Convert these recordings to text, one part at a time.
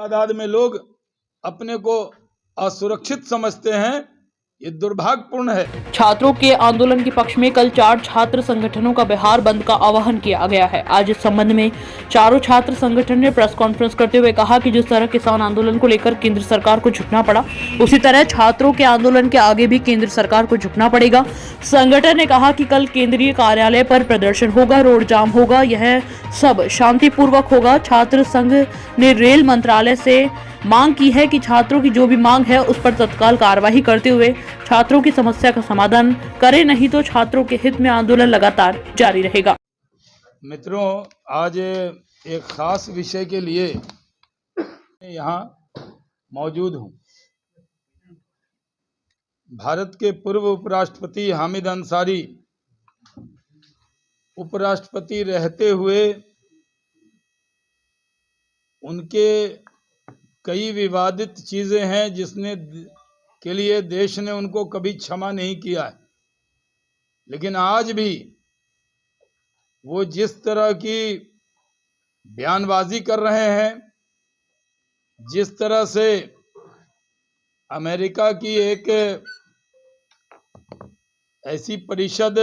तादाद में लोग अपने को असुरक्षित समझते हैं, ये दुर्भाग्यपूर्ण है। छात्रों के आंदोलन के पक्ष में कल 4 छात्र संगठनों का बिहार बंद का आह्वान किया गया है। आज इस संबंध में चारों छात्र संगठन ने प्रेस कॉन्फ्रेंस करते हुए कहा कि जिस तरह किसान आंदोलन को लेकर केंद्र सरकार को झुकना पड़ा, उसी तरह छात्रों के आंदोलन के आगे भी केंद्र सरकार को झुकना पड़ेगा। संगठन ने कहा कि कल केंद्रीय कार्यालय पर प्रदर्शन होगा, रोड जाम होगा, यह सब शांतिपूर्वक होगा। छात्र संघ ने रेल मंत्रालय से मांग की है कि छात्रों की जो भी मांग है उस पर तत्काल कार्रवाई करते हुए छात्रों की समस्या का समाधान करें, नहीं तो छात्रों के हित में आंदोलन लगातार जारी रहेगा। मित्रों, आज एक खास विषय के लिए यहाँ मौजूद हूँ। भारत के पूर्व उपराष्ट्रपति हामिद अंसारी उपराष्ट्रपति रहते हुए उनके कई विवादित चीजें हैं जिसने के लिए देश ने उनको कभी क्षमा नहीं किया है। लेकिन आज भी वो जिस तरह की बयानबाजी कर रहे हैं, जिस तरह से अमेरिका की एक ऐसी परिषद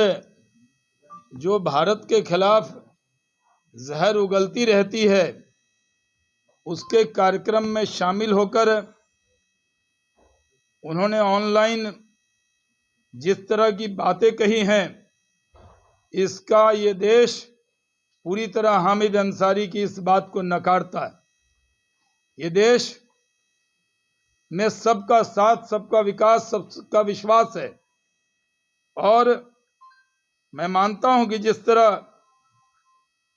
जो भारत के खिलाफ जहर उगलती रहती है, उसके कार्यक्रम में शामिल होकर उन्होंने ऑनलाइन जिस तरह की बातें कही हैं, इसका ये देश पूरी तरह हामिद अंसारी की इस बात को नकारता है। ये देश में सबका साथ, सबका विकास, सबका विश्वास है। और मैं मानता हूं कि जिस तरह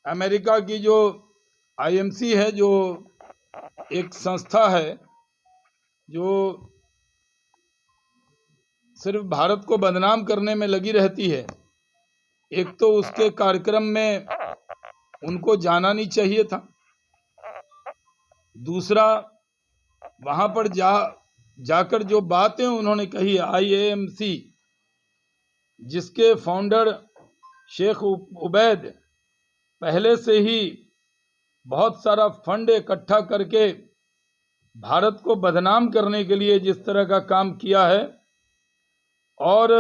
अमेरिका की जो आईएमसी है, जो एक संस्था है जो सिर्फ भारत को बदनाम करने में लगी रहती है, एक तो उसके कार्यक्रम में उनको जाना नहीं चाहिए था। दूसरा, वहां पर जाकर जो बातें उन्होंने कही, आईएमसी जिसके फाउंडर शेख उबैद पहले से ही बहुत सारा फंड इकट्ठा करके भारत को बदनाम करने के लिए जिस तरह का काम किया है, और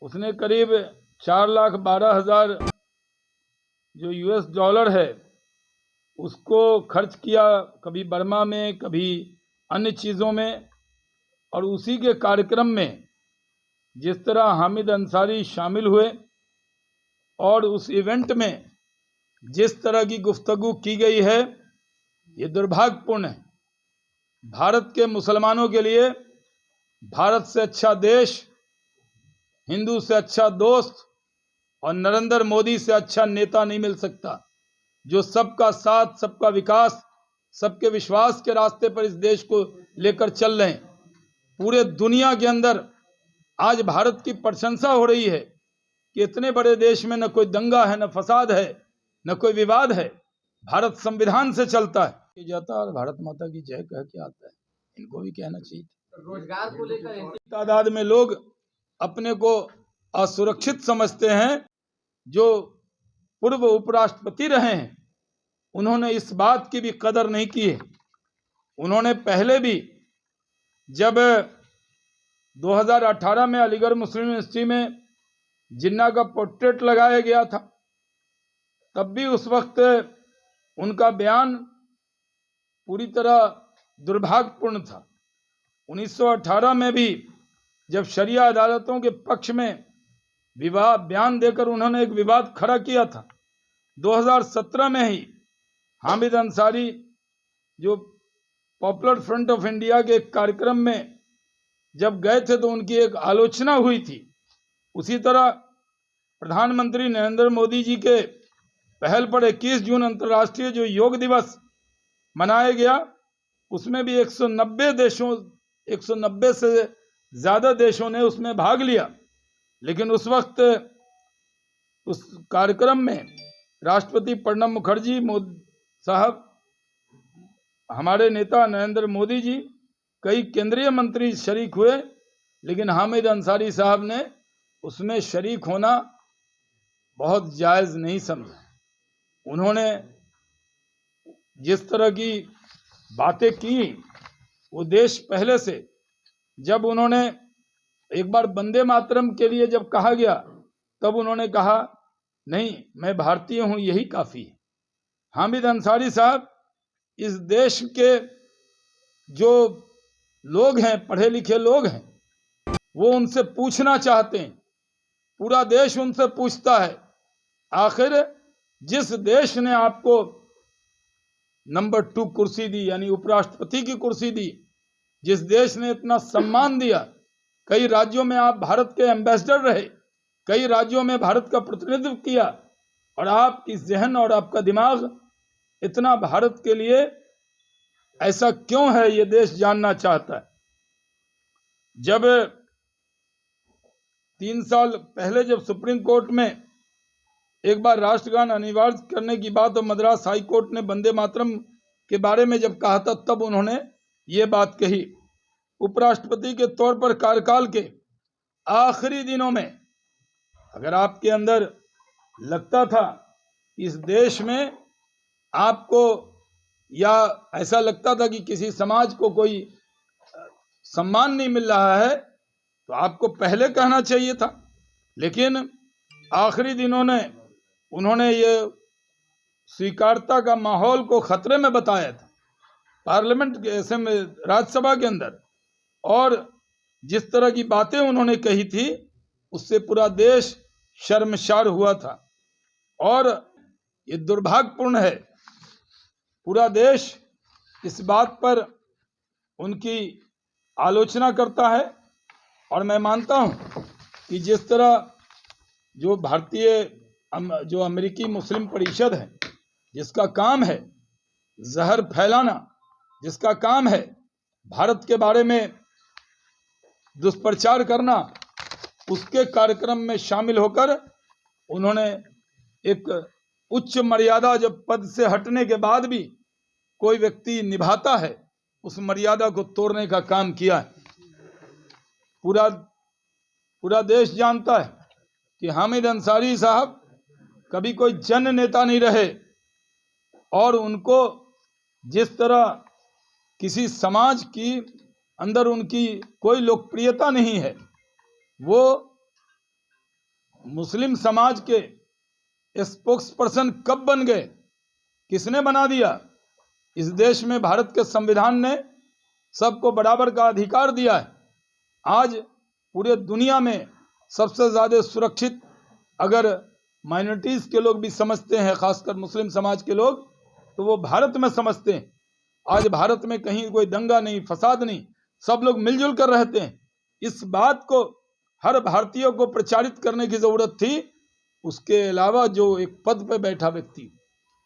उसने करीब 4,12,000 जो यूएस डॉलर है उसको खर्च किया, कभी बर्मा में, कभी अन्य चीज़ों में। और उसी के कार्यक्रम में जिस तरह हामिद अंसारी शामिल हुए और उस इवेंट में जिस तरह की गुफ्तगू की गई है, ये दुर्भाग्यपूर्ण है। भारत के मुसलमानों के लिए भारत से अच्छा देश, हिंदू से अच्छा दोस्त और नरेंद्र मोदी से अच्छा नेता नहीं मिल सकता, जो सबका साथ, सबका विकास, सबके विश्वास के रास्ते पर इस देश को लेकर चल रहे हैं। पूरे दुनिया के अंदर आज भारत की प्रशंसा हो रही है कि इतने बड़े देश में न कोई दंगा है, न फसाद है, न कोई विवाद है। भारत संविधान से चलता है जाता और भारत माता की जय कह के आता है। इनको भी कहना चाहिए। रोजगार को लेकर तादाद में लोग अपने को असुरक्षित समझते हैं। जो पूर्व उपराष्ट्रपति रहे हैं, उन्होंने इस बात की भी कदर नहीं की है। उन्होंने पहले भी जब 2018 में अलीगढ़ मुस्लिम यूनिवर्सिटी में जिन्ना का पोर्ट्रेट लगाया गया था, तब भी उस वक्त उनका बयान पूरी तरह दुर्भाग्यपूर्ण था। 1918 में भी जब शरिया अदालतों के पक्ष में बयान देकर उन्होंने एक विवाद खड़ा किया था। 2017 में ही हामिद अंसारी जो पॉपुलर फ्रंट ऑफ इंडिया के कार्यक्रम में जब गए थे तो उनकी एक आलोचना हुई थी। उसी तरह प्रधानमंत्री नरेंद्र मोदी जी के पहल पर 21 जून अंतर्राष्ट्रीय जो योग दिवस मनाया गया, उसमें भी 190 से ज्यादा देशों ने उसमें भाग लिया। लेकिन उस वक्त उस कार्यक्रम में राष्ट्रपति प्रणब मुखर्जी साहब, हमारे नेता नरेंद्र मोदी जी, कई केंद्रीय मंत्री शरीक हुए, लेकिन हामिद अंसारी साहब ने उसमें शरीक होना बहुत जायज नहीं समझा। उन्होंने जिस तरह की बातें की, वो देश पहले से, जब उन्होंने एक बार वंदे मातरम के लिए जब कहा गया, तब उन्होंने कहा नहीं, मैं भारतीय हूं, यही काफी है। हामिद अंसारी साहब, इस देश के जो लोग हैं, पढ़े लिखे लोग हैं, वो उनसे पूछना चाहते हैं, पूरा देश उनसे पूछता है, आखिर जिस देश ने आपको नंबर 2 कुर्सी दी, यानी उपराष्ट्रपति की कुर्सी दी, जिस देश ने इतना सम्मान दिया, कई राज्यों में आप भारत के एम्बेसडर रहे, कई राज्यों में भारत का प्रतिनिधित्व किया, और आपकी जहन और आपका दिमाग इतना भारत के लिए ऐसा क्यों है, ये देश जानना चाहता है। जब 3 साल पहले जब सुप्रीम कोर्ट में एक बार राष्ट्रगान अनिवार्य करने की बात और मद्रास हाई कोर्ट ने वंदे मातरम के बारे में जब कहा था, तब उन्होंने ये बात कही। उपराष्ट्रपति के तौर पर कार्यकाल के आखिरी दिनों में अगर आपके अंदर लगता था इस देश में आपको, या ऐसा लगता था कि किसी समाज को कोई सम्मान नहीं मिल रहा है, तो आपको पहले कहना चाहिए था। लेकिन आखिरी दिनों ने उन्होंने ये स्वीकारता का माहौल को खतरे में बताया था पार्लियामेंट के ऐसे में, राज्यसभा के अंदर, और जिस तरह की बातें उन्होंने कही थी, उससे पूरा देश शर्मसार हुआ था। और ये दुर्भाग्यपूर्ण है, पूरा देश इस बात पर उनकी आलोचना करता है। और मैं मानता हूं कि जिस तरह जो जो अमेरिकी मुस्लिम परिषद है, जिसका काम है जहर फैलाना, जिसका काम है भारत के बारे में दुष्प्रचार करना, उसके कार्यक्रम में शामिल होकर उन्होंने एक उच्च मर्यादा, जब पद से हटने के बाद भी कोई व्यक्ति निभाता है, उस मर्यादा को तोड़ने का काम किया है। पूरा देश जानता है कि हामिद अंसारी साहब कभी कोई जन नेता नहीं रहे, और उनको जिस तरह किसी समाज की अंदर उनकी कोई लोकप्रियता नहीं है, वो मुस्लिम समाज के स्पोक्स पर्सन कब बन गए, किसने बना दिया? इस देश में भारत के संविधान ने सबको बराबर का अधिकार दिया है। आज पूरे दुनिया में सबसे ज्यादा सुरक्षित अगर माइनॉरिटीज के लोग भी समझते हैं, खासकर मुस्लिम समाज के लोग, तो वो भारत में समझते हैं। आज भारत में कहीं कोई दंगा नहीं, फसाद नहीं, सब लोग मिलजुल कर रहते हैं। इस बात को हर भारतीय को प्रचारित करने की जरूरत थी। उसके अलावा जो एक पद पर बैठा व्यक्ति,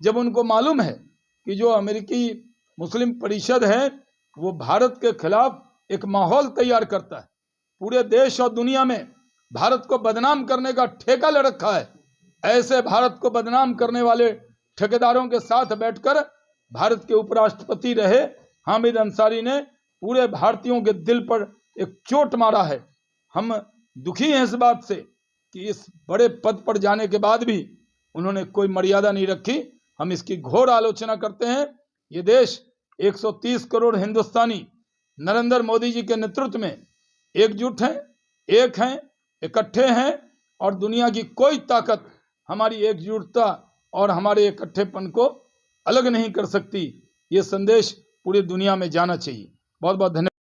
जब उनको मालूम है कि जो अमेरिकी मुस्लिम परिषद है वो भारत के खिलाफ एक माहौल तैयार करता है, पूरे देश और दुनिया में भारत को बदनाम करने का ठेका ले रखा है, ऐसे भारत को बदनाम करने वाले ठेकेदारों के साथ बैठकर भारत के उपराष्ट्रपति रहे हामिद अंसारी ने पूरे भारतीयों के दिल पर एक चोट मारा है। हम दुखी हैं इस बात से कि इस बड़े पद पर जाने के बाद भी उन्होंने कोई मर्यादा नहीं रखी। हम इसकी घोर आलोचना करते हैं। ये देश 130 करोड़ हिंदुस्तानी नरेंद्र मोदी जी के नेतृत्व में एकजुट हैं, एक हैं, इकट्ठे हैं, और दुनिया की कोई ताकत हमारी एकजुटता और हमारे इकट्ठेपन को अलग नहीं कर सकती। ये संदेश पूरी दुनिया में जाना चाहिए। बहुत बहुत धन्यवाद।